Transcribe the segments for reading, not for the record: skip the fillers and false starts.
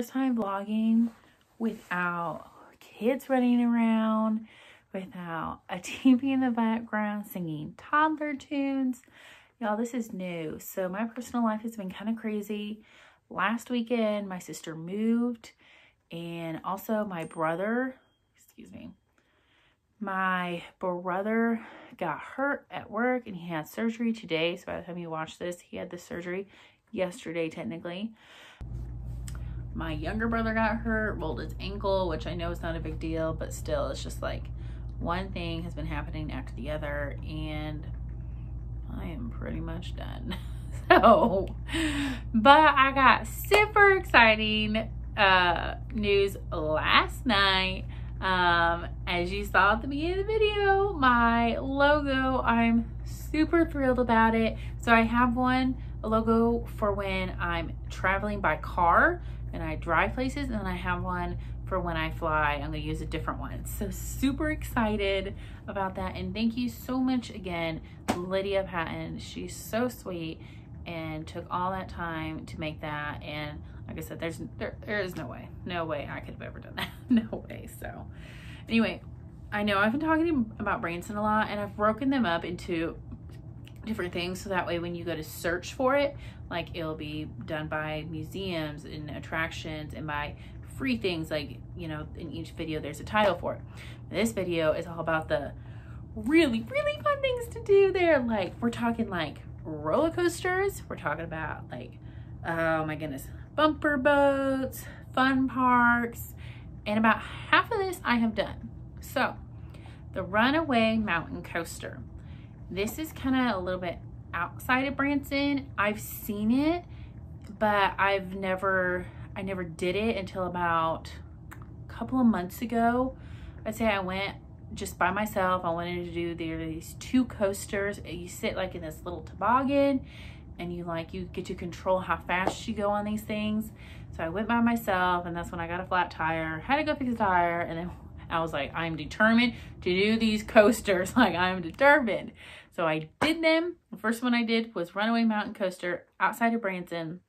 first time vlogging without kids running around, without a TV in the background singing toddler tunes. Y'all, this is new. So my personal life has been kind of crazy. Last weekend, my sister moved, and also my brother got hurt at work, and he had surgery today. So by the time you watch this, he had the surgery yesterday technically. My younger brother got hurt, rolled his ankle, which I know is not a big deal, but still, it's just like one thing has been happening after the other, and I am pretty much done. So, but I got super exciting news last night. As you saw at the beginning of the video, my logo, I'm super thrilled about it. So I have a logo for when I'm traveling by car and I drive places, and then I have one for when I fly. I'm gonna use a different one. So super excited about that. And thank you so much again, Lydia Patton. She's so sweet and took all that time to make that. And like I said, there is no way I could have ever done that. No way. So anyway, I know I've been talking about Branson a lot, and I've broken them up into different things, so that way when you go to search for it, like it'll be done by museums and attractions and by free things, like, you know, in each video there's a title for it. This video is all about the really fun things to do there. Like, we're talking like roller coasters, we're talking about like, oh my goodness, bumper boats, fun parks, and about half of this I have done. So the Runaway mountain coaster, this is kind of a little bit outside of Branson. I've seen it, but I never did it until about a couple of months ago. I'd say I went just by myself. I wanted to do these two coasters. You sit like in this little toboggan, and you get to control how fast you go on these things. So I went by myself, and that's when I got a flat tire, had to go fix a tire, and then I was like, I'm determined to do these coasters. Like, I'm determined. So I did them. The first one I did was Runaway mountain coaster outside of Branson.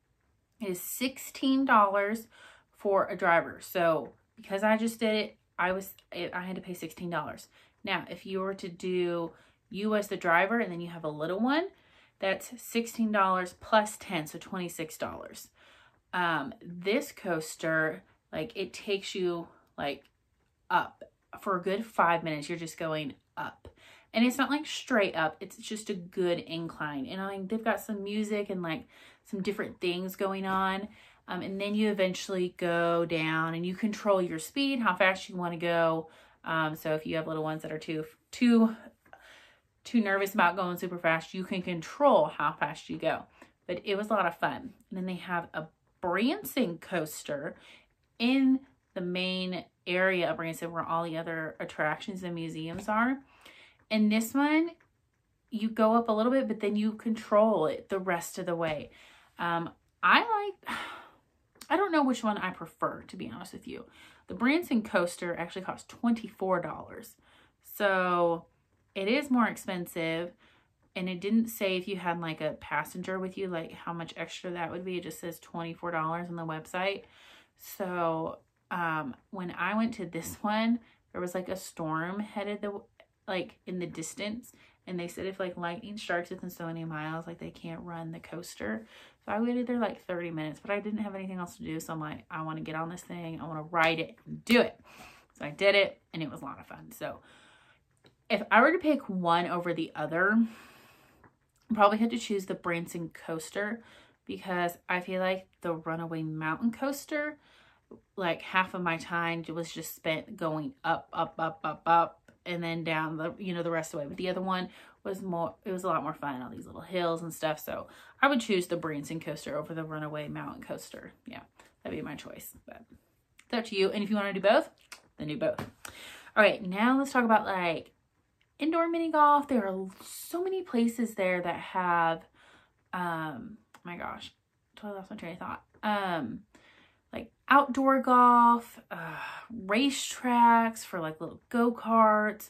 It is $16 for a driver. So because I just did it, I had to pay $16. Now, if you were to do you as the driver and then you have a little one, that's $16 plus 10, so $26. This coaster, like, it takes you like up for a good 5 minutes. You're just going up, and it's not like straight up, it's just a good incline. And I mean, they've got some music and like some different things going on, and then you eventually go down and you control your speed, how fast you want to go. So if you have little ones that are too nervous about going super fast, you can control how fast you go. But it was a lot of fun. And then they have a Branson coaster in the main area of Branson where all the other attractions and museums are. And this one, you go up a little bit, but then you control it the rest of the way. I don't know which one I prefer, to be honest with you. The Branson coaster actually costs $24. So it is more expensive, and it didn't say if you had like a passenger with you, like how much extra that would be. It just says $24 on the website. So when I went to this one, there was like a storm headed in the distance, and they said if like lightning strikes within so many miles, like they can't run the coaster. So I waited there like 30 minutes, but I didn't have anything else to do. So I'm like, I want to get on this thing. I want to ride it and do it. So I did it, and it was a lot of fun. So if I were to pick one over the other, I probably had to choose the Branson coaster, because I feel like the Runaway mountain coaster, like half of my time was just spent going up, and then down the rest of the way. But the other one was it was a lot more fun, all these little hills and stuff. So I would choose the Branson coaster over the Runaway mountain coaster. Yeah, that'd be my choice, but it's up to you. And if you want to do both, then do both. All right, now let's talk about like indoor mini golf. There are so many places there that have, oh my gosh, totally lost my train of thought. Like outdoor golf, racetracks for like little go-karts.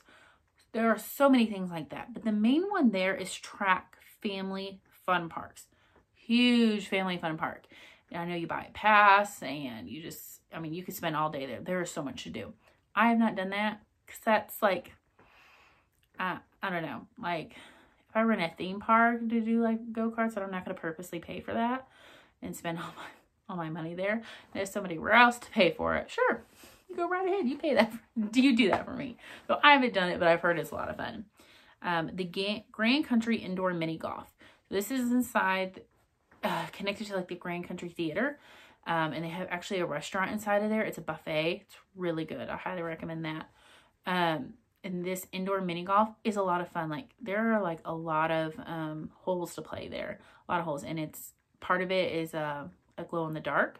There are so many things like that. But the main one there is Track Family Fun Parks. Huge family fun park. I know you buy a pass and you just, I mean, you could spend all day there. There is so much to do. I have not done that because that's like, I don't know, like if I run a theme park to do like go-karts, I'm not going to purposely pay for that and spend all my money there. And if somebody were else to pay for it, sure, you go right ahead. You pay that. You do that for me. So I haven't done it, but I've heard it's a lot of fun. The Grand Country Indoor Mini Golf. So this is inside, connected to like the Grand Country Theater. And they have actually a restaurant inside of there. It's a buffet. It's really good. I highly recommend that. And this indoor mini golf is a lot of fun. Like there are like a lot of holes to play there. A lot of holes. And it's part of it is a glow in the dark.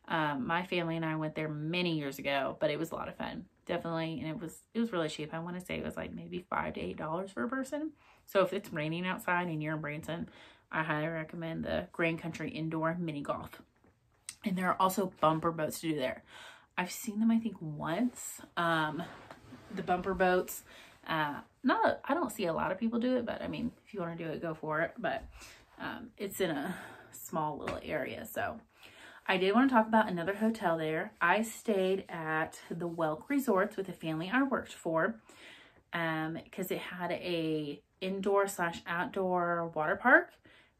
My family and I went there many years ago, but it was a lot of fun. Definitely. And it was really cheap. I want to say it was like maybe $5 to $8 for a person. So if it's raining outside and you're in Branson, I highly recommend the Grand Country Indoor Mini Golf. And there are also bumper boats to do there. I've seen them, I think, once. The bumper boats, I don't see a lot of people do it, but I mean, if you want to do it, go for it. But it's in a small little area. So I did want to talk about another hotel there. I stayed at the Welk Resorts with a family I worked for because it had a indoor/outdoor water park.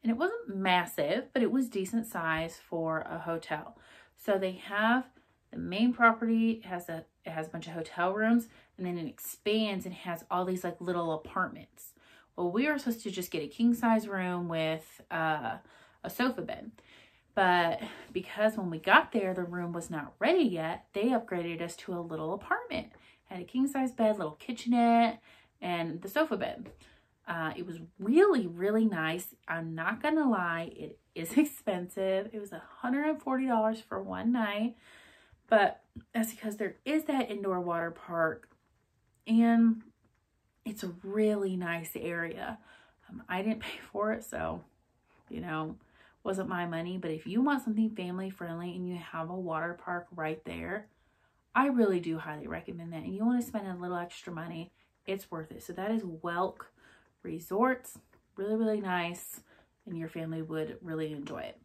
And it wasn't massive, but it was decent size for a hotel. So they have the main property, it has a bunch of hotel rooms, and then it expands and has all these like little apartments. Well, we were supposed to just get a king size room with a sofa bed. But because when we got there, the room was not ready yet, they upgraded us to a little apartment. Had a king size bed, little kitchenette, and the sofa bed. It was really, really nice. I'm not going to lie. It is expensive. It was $140 for one night, but that's because there is that indoor water park and it's a really nice area. I didn't pay for it, so, you know, wasn't my money, but if you want something family friendly and you have a water park right there, I really do highly recommend that. And you want to spend a little extra money, it's worth it. So that is Welk Resorts. Really, really nice, and your family would really enjoy it.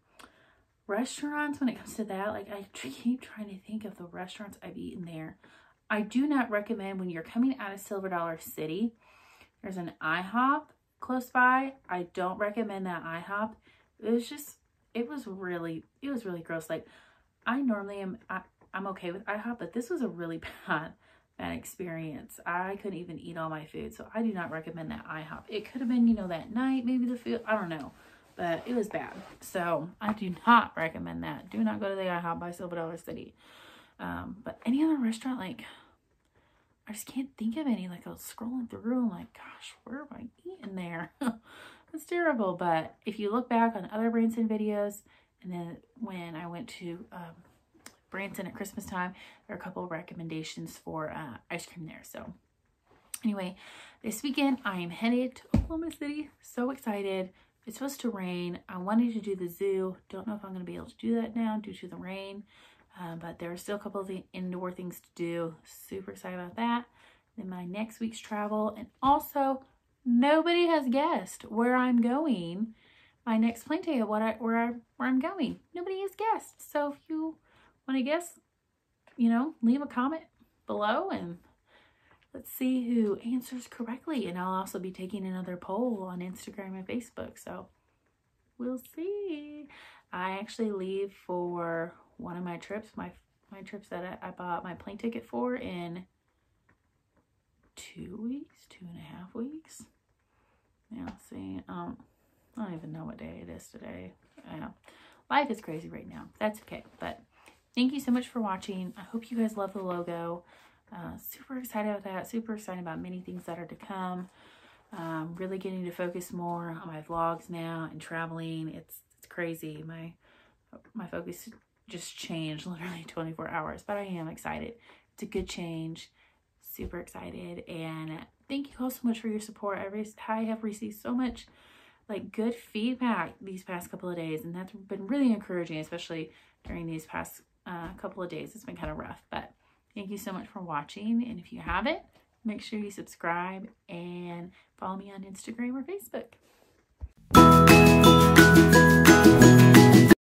Restaurants, when it comes to that, like I keep trying to think of the restaurants I've eaten there. I do not recommend when you're coming out of Silver Dollar City. There's an IHOP close by. I don't recommend that IHOP. It was really gross. Like I normally I'm okay with IHOP, but this was a really bad experience. I couldn't even eat all my food, so I do not recommend that IHOP. It could have been, you know, that night, maybe the food, I don't know, but it was bad. So I do not recommend that. Do not go to the IHOP by Silver Dollar City. But any other restaurant, like, I just can't think of any. Like I was scrolling through, I'm like, gosh, where have I eaten there? That's terrible. But if you look back on other Branson videos, and then when I went to Branson at Christmas time, there are a couple of recommendations for ice cream there. So anyway, this weekend I am headed to Oklahoma City. So excited. It's supposed to rain. I wanted to do the zoo. Don't know if I'm going to be able to do that now due to the rain. But there are still a couple of the indoor things to do. Super excited about that. Then my next week's travel. And also, nobody has guessed where I'm going. My next plane ticket, where I'm going. Nobody has guessed. So if you want to guess, you know, leave a comment below and let's see who answers correctly. And I'll also be taking another poll on Instagram and Facebook. So we'll see. I actually leave for one of my trips, my trips that I bought my plane ticket for in 2 weeks, 2.5 weeks. Yeah, let's see. I don't even know what day it is today. Yeah. Life is crazy right now. That's okay. But thank you so much for watching. I hope you guys love the logo. Super excited about that. Super excited about many things that are to come. Really getting to focus more on my vlogs now and traveling. It's crazy. My focus just changed literally 24 hours, but I am excited. It's a good change. Super excited. And thank you all so much for your support. I have received so much like good feedback these past couple of days, and that's been really encouraging, especially during these past couple of days. It's been kind of rough, but thank you so much for watching. And if you haven't, make sure you subscribe and follow me on Instagram or Facebook.